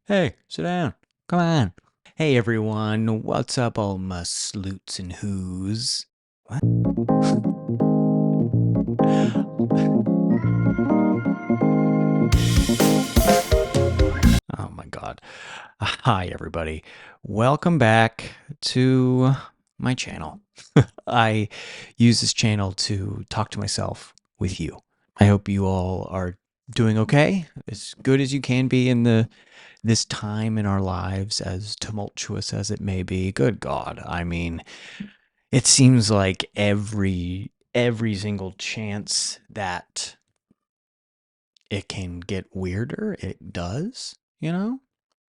Hey, sit down. Come on. Hey everyone, what's up all my sloots and whoos? What? Oh my god. Hi everybody. Welcome back to my channel. I use this channel to talk to myself with you. I hope you all are doing okay, as good as you can be in this time in our lives, as tumultuous as it may be. Good God. I mean, it seems like every single chance that it can get weirder, it does, you know?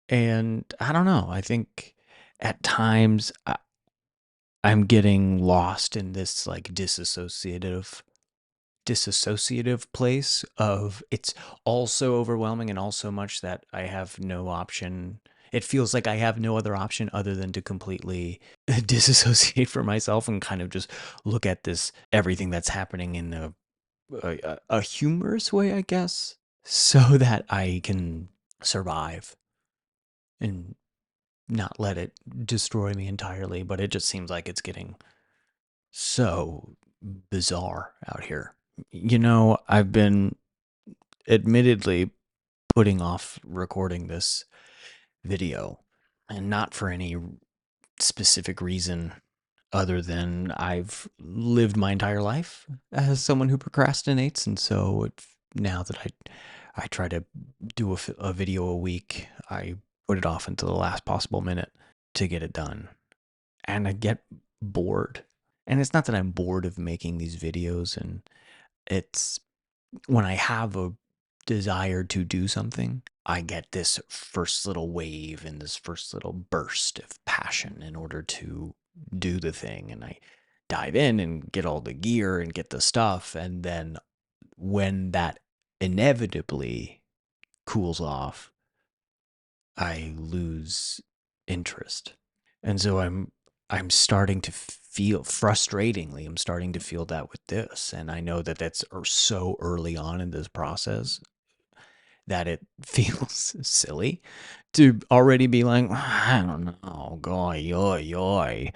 And I don't know. I think at times I'm getting lost in this like disassociative place of it's all so overwhelming and all so much that I have no option. It feels like I have no other option other than to completely disassociate from myself and kind of just look at this everything that's happening in a humorous way, I guess, so that I can survive and not let it destroy me entirely. But it just seems like it's getting so bizarre out here. You know, I've been admittedly putting off recording this video, and not for any specific reason other than I've lived my entire life as someone who procrastinates, and so now that I try to do a video a week, I put it off until the last possible minute to get it done, and I get bored. And it's not that I'm bored of making these videos, and it's when I have a desire to do something, I get this first little wave and this first little burst of passion in order to do the thing. And I dive in and get all the gear and get the stuff. And then when that inevitably cools off, I lose interest. And so I'm starting to feel frustratingly, I'm starting to feel that with this. And I know that that's so early on in this process that it feels silly to already be like, I don't know, goy, yoy, yoy.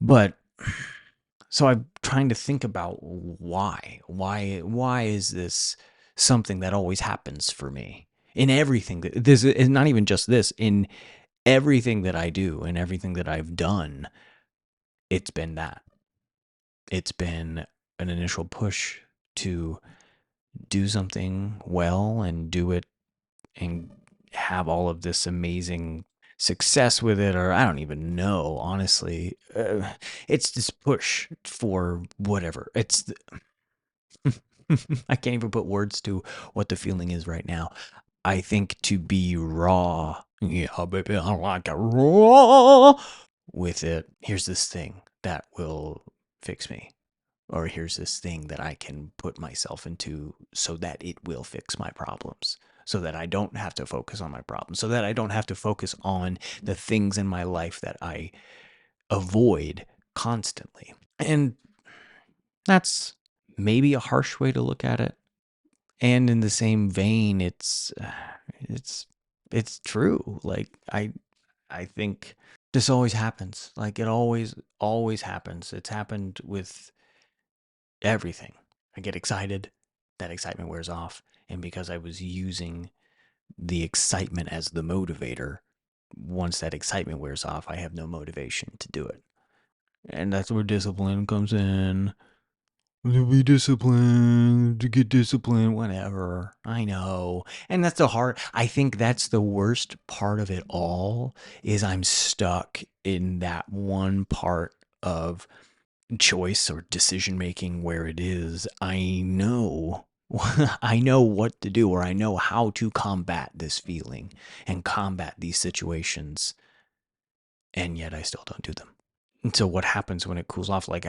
But so I'm trying to think about why is this something that always happens for me in everything that this is, not even just this, in everything that I do and everything that I've done. It's been that. It's been an initial push to do something well and do it and have all of this amazing success with it, or I don't even know, honestly. It's this push for whatever. I can't even put words to what the feeling is right now. I think to be raw, yeah, baby, I like it raw with it. Here's this thing that will fix me. Or here's this thing that I can put myself into so that it will fix my problems. So that I don't have to focus on my problems. So that I don't have to focus on the things in my life that I avoid constantly. And that's maybe a harsh way to look at it. And in the same vein, it's it's true. Like I think this always happens. Like it always happens. It's happened with everything. I get excited, that excitement wears off, and because I was using the excitement as the motivator, once that excitement wears off, I have no motivation to do it. And that's where discipline comes in. To be disciplined, to get disciplined, whatever. I know. And that's the hard, I think that's the worst part of it all, is I'm stuck in that one part of choice or decision making where it is I know I know what to do, or I know how to combat this feeling and combat these situations, and yet I still don't do them. And so what happens when it cools off? Like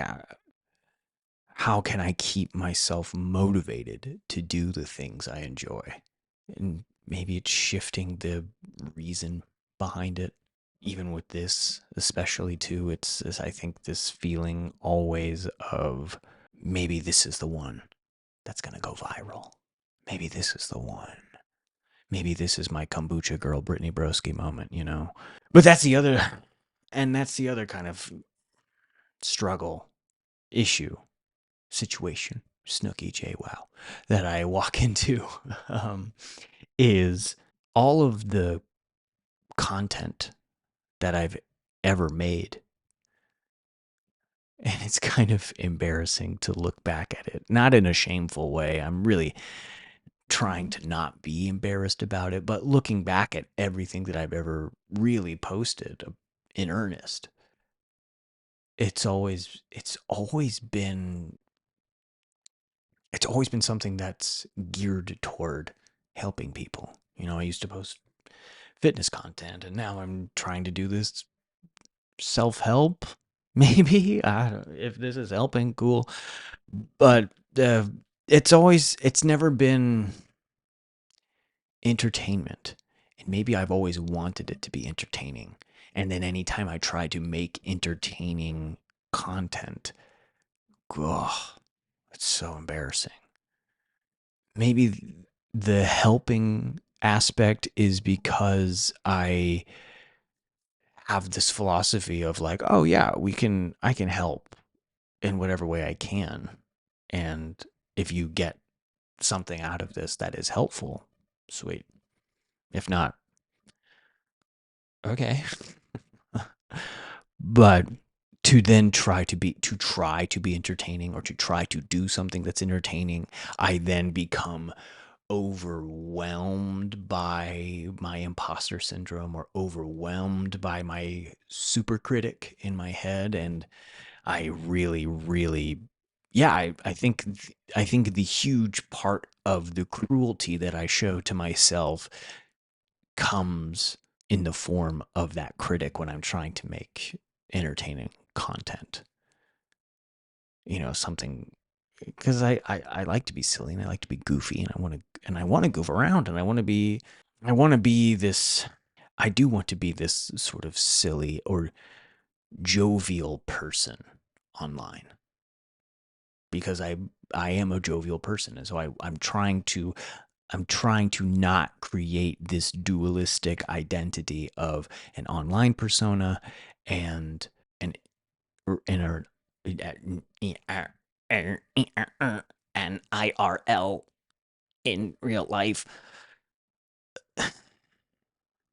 how can I keep myself motivated to do the things I enjoy? And maybe it's shifting the reason behind it. Even with this, especially too, it's I think this feeling always of maybe this is the one that's gonna go viral. Maybe this is the one. maybe this is my kombucha girl Brittany Broski moment, you know. But that's the other kind of struggle, issue, situation, Snooky J Wow, that I walk into, um, is all of the content that I've ever made. And it's kind of embarrassing to look back at it. Not in a shameful way. I'm really trying to not be embarrassed about it, but looking back at everything that I've ever really posted in earnest, it's always been something that's geared toward helping people. You know, I used to post fitness content, and now I'm trying to do this self-help. Maybe if this is helping, cool. But it's never been entertainment. And maybe I've always wanted it to be entertaining. And then anytime I try to make entertaining content, ugh, it's so embarrassing. Maybe the helping aspect is because I have this philosophy of like, oh yeah, I can help in whatever way I can. And if you get something out of this that is helpful, sweet. If not, okay. But to try to be entertaining or to try to do something that's entertaining, I then become overwhelmed by my imposter syndrome or overwhelmed by my super critic in my head, and I really really yeah, I think the huge part of the cruelty that I show to myself comes in the form of that critic when I'm trying to make entertaining content. You know, something because I like to be silly and I like to be goofy and I want to goof around and I want to be this I do want to be this sort of silly or jovial person online because I am a jovial person and so I'm trying to not create this dualistic identity of an online persona and an and an IRL in real life.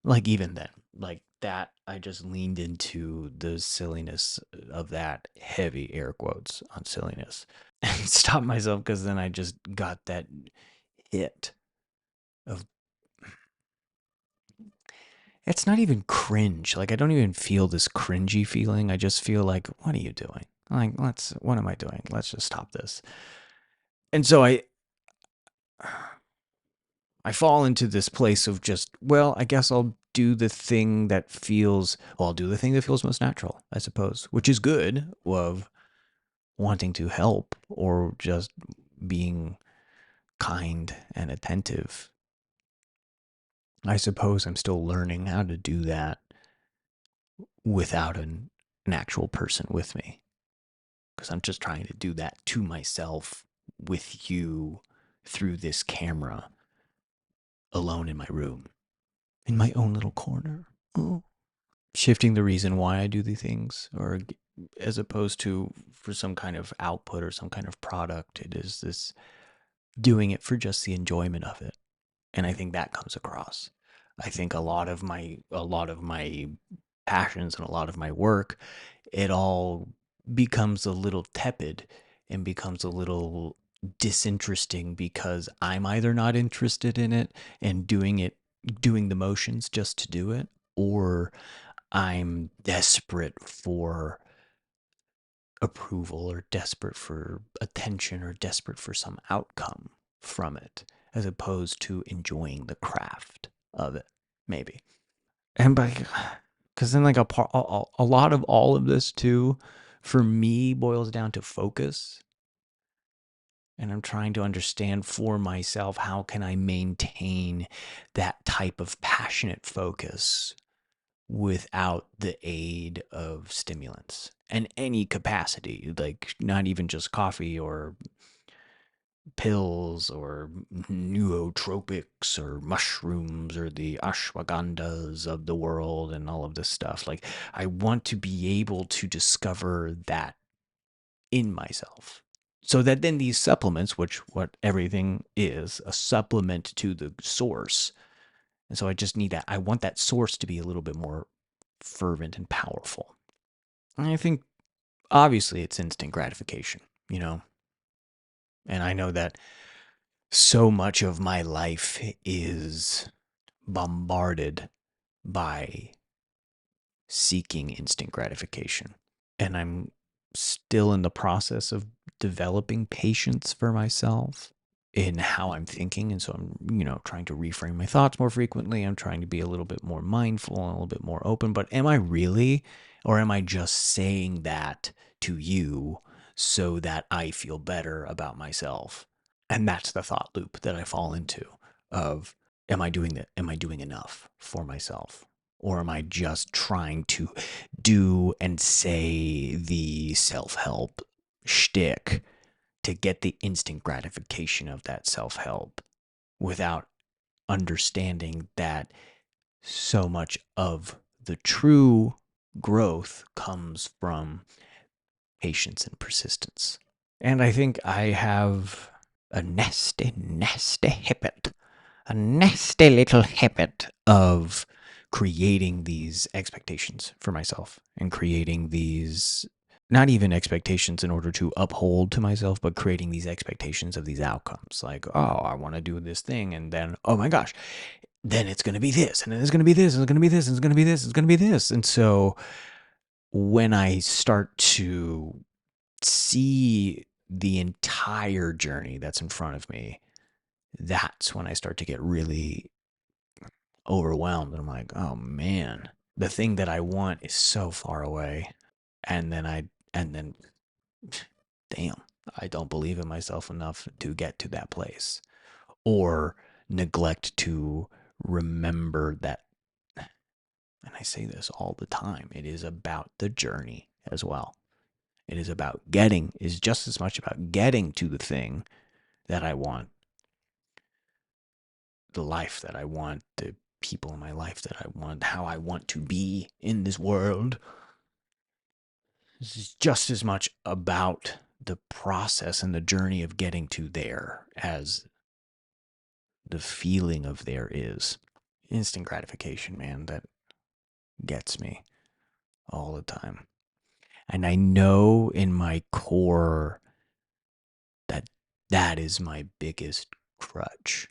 Like even then, like that, I just leaned into the silliness of that heavy air quotes on silliness and stopped myself because then I just got that hit of it's not even cringe. Like I don't even feel this cringy feeling. I just feel like, what are you doing? Like, what am I doing? Let's just stop this. And so I fall into this place of just, well, I guess I'll do the thing that feels most natural, I suppose, which is good of wanting to help or just being kind and attentive. I suppose I'm still learning how to do that without an actual person with me because I'm just trying to do that to myself with you through this camera alone in my room, in my own little corner. Oh. Shifting the reason why I do the things, or as opposed to for some kind of output or some kind of product, it is this doing it for just the enjoyment of it. And I think that comes across. I think a lot of my passions and a lot of my work, it all becomes a little tepid and becomes a little disinteresting because I'm either not interested in it and doing the motions just to do it, or I'm desperate for approval or desperate for attention or desperate for some outcome from it as opposed to enjoying the craft of it, maybe. And by because then like a lot of all of this too for me boils down to focus, and I'm trying to understand for myself how can I maintain that type of passionate focus without the aid of stimulants and any capacity, like not even just coffee or pills or nootropics or mushrooms or the ashwagandhas of the world and all of this stuff. Like, I want to be able to discover that in myself. So that then these supplements, which what everything is, a supplement to the source. And so I just need that. I want that source to be a little bit more fervent and powerful. And I think obviously it's instant gratification, you know? And I know that so much of my life is bombarded by seeking instant gratification. And I'm still in the process of developing patience for myself in how I'm thinking. And so I'm, trying to reframe my thoughts more frequently. I'm trying to be a little bit more mindful and a little bit more open. But am I really, or am I just saying that to you so that I feel better about myself? And that's the thought loop that I fall into of, am I doing that? Am I doing enough for myself? Or am I just trying to do and say the self-help shtick to get the instant gratification of that self-help without understanding that so much of the true growth comes from patience and persistence? And I think I have a nasty little habit of creating these expectations for myself and creating these, not even expectations in order to uphold to myself, but creating these expectations of these outcomes. Like, oh, I want to do this thing. And then, oh my gosh, then it's going to be this. And then it's going to be this. And it's going to be this. And it's going to be this. It's going to be this. And so when I start to see the entire journey that's in front of me, that's when I start to get really overwhelmed. And I'm like, oh man, the thing that I want is so far away. And then, damn, I don't believe in myself enough to get to that place, or neglect to remember that. And I say this all the time, it is about the journey as well. It is about is just as much about getting to the thing that I want, the life that I want, the people in my life that I want, how I want to be in this world. This is just as much about the process and the journey of getting to there as the feeling of there is. Instant gratification, man, that gets me all the time. And I know in my core that that is my biggest crutch,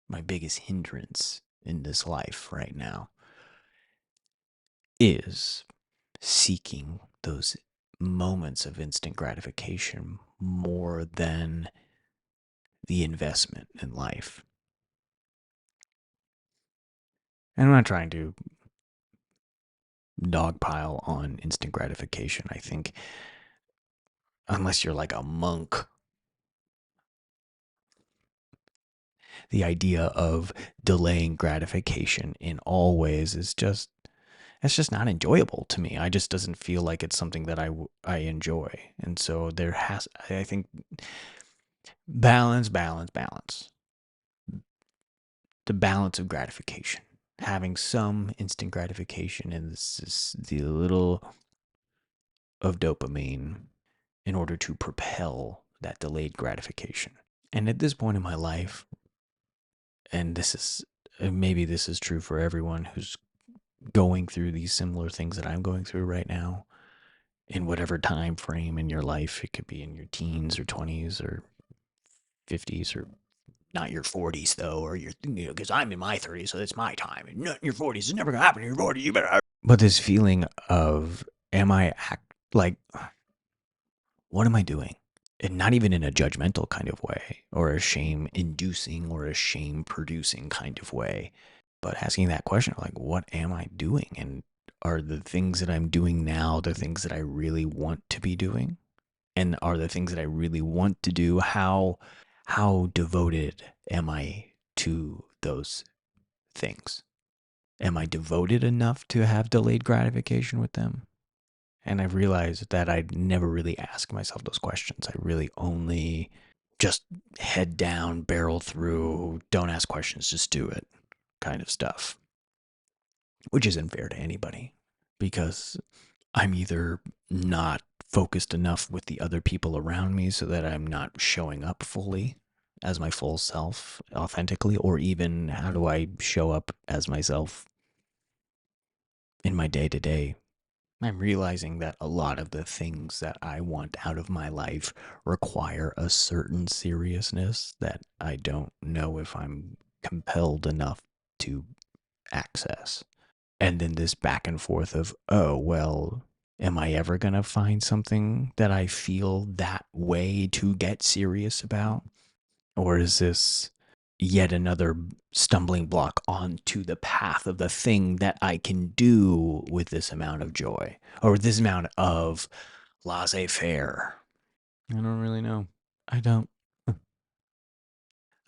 my biggest hindrance in this life right now, is seeking those moments of instant gratification more than the investment in life. And I'm not trying to dogpile on instant gratification. I think unless you're like a monk, the idea of delaying gratification in all ways is just, it's just not enjoyable to me. I just doesn't feel like it's something that I enjoy. And so I think, balance. The balance of gratification. Having some instant gratification and this is the little of dopamine in order to propel that delayed gratification. And at this point in my life, and maybe this is true for everyone who's going through these similar things that I'm going through right now, in whatever time frame in your life, it could be in your teens or 20s or 50s, or not your 40s though, or because I'm in my 30s, so it's my time. And not in your 40s, it's never gonna happen in your 40s. You better. But this feeling of, am I like, what am I doing? And not even in a judgmental kind of way, or a shame inducing or a shame producing kind of way, but asking that question, like, what am I doing? And are the things that I'm doing now the things that I really want to be doing? And are the things that I really want to do, how devoted am I to those things? Am I devoted enough to have delayed gratification with them? And I realized that I'd never really ask myself those questions. I really only just head down, barrel through, don't ask questions, just do it kind of stuff, which isn't fair to anybody because I'm either not focused enough with the other people around me so that I'm not showing up fully as my full self authentically, or even how do I show up as myself in my day to day. I'm realizing that a lot of the things that I want out of my life require a certain seriousness that I don't know if I'm compelled enough to access. And then this back and forth of, oh, well, am I ever going to find something that I feel that way to get serious about? Or is this yet another stumbling block onto the path of the thing that I can do with this amount of joy or with this amount of laissez faire? I don't really know. I don't.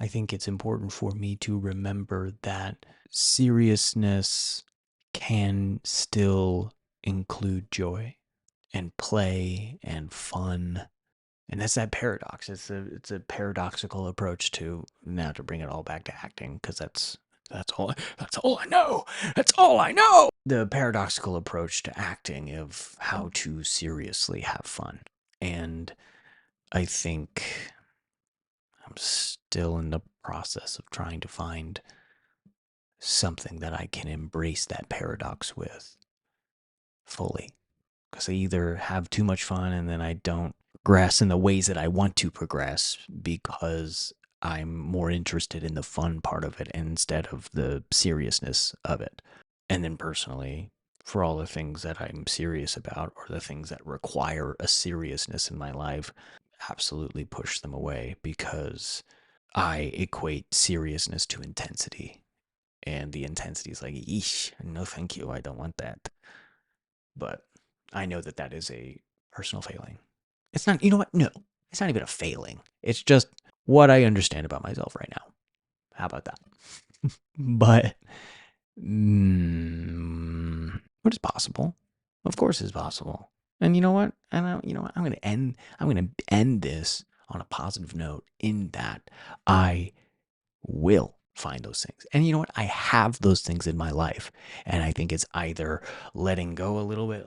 I think it's important for me to remember that seriousness can still include joy and play and fun. And that's that paradox. It's a paradoxical approach to, now to bring it all back to acting, because that's all I know. That's all I know. The paradoxical approach to acting of how to seriously have fun. And I think I'm still in the process of trying to find something that I can embrace that paradox with fully. Because I either have too much fun and then I don't progress in the ways that I want to progress because I'm more interested in the fun part of it instead of the seriousness of it. And then personally, for all the things that I'm serious about or the things that require a seriousness in my life, absolutely push them away because I equate seriousness to intensity. And the intensity is like, eesh, no thank you, I don't want that. But I know that that is a personal failing. It's not, you know what? No, it's not even a failing. It's just what I understand about myself right now. How about that? But what is possible? Of course, is possible. And you know what? And you know what? I'm gonna end this on a positive note. In that, I will find those things. And you know what? I have those things in my life. And I think it's either letting go a little bit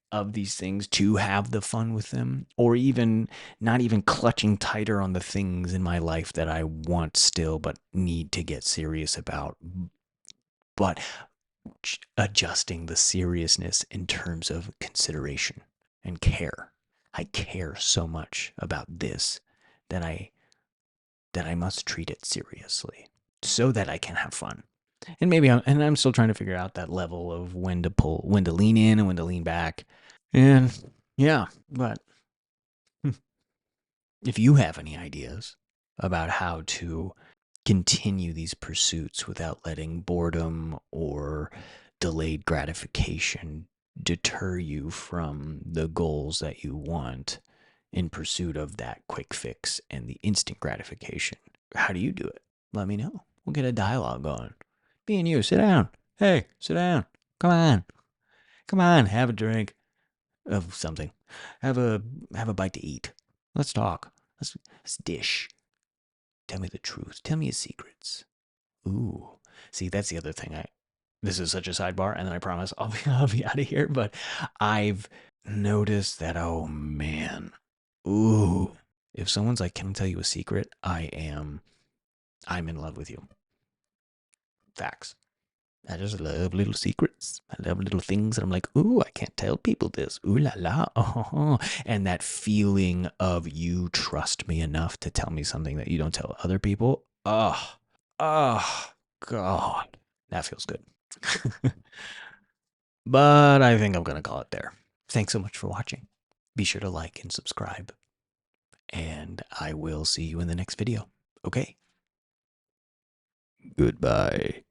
of these things to have the fun with them, or even not even clutching tighter on the things in my life that I want still but need to get serious about, but adjusting the seriousness in terms of consideration and care. I care so much about this that I must treat it seriously so that I can have fun. And maybe I'm still trying to figure out that level of when to lean in and when to lean back. And yeah, but if you have any ideas about how to continue these pursuits without letting boredom or delayed gratification deter you from the goals that you want in pursuit of that quick fix and the instant gratification, how do you do it? Let me know. We'll get a dialogue going. Me and you, sit down. Hey, sit down. Come on. Come on, have a drink of something. Have a bite to eat. Let's talk. Let's dish. Tell me the truth. Tell me your secrets. Ooh. See, that's the other thing. This is such a sidebar, and then I promise I'll be out of here. But I've noticed that, oh man. Ooh. If someone's like, can I tell you a secret? I'm in love with you. Facts. I just love little secrets. I love little things that I'm like, ooh, I can't tell people this. Ooh la la. Oh. And that feeling of you trust me enough to tell me something that you don't tell other people. Oh, oh, God. That feels good. But I think I'm going to call it there. Thanks so much for watching. Be sure to like and subscribe. And I will see you in the next video. Okay? Goodbye.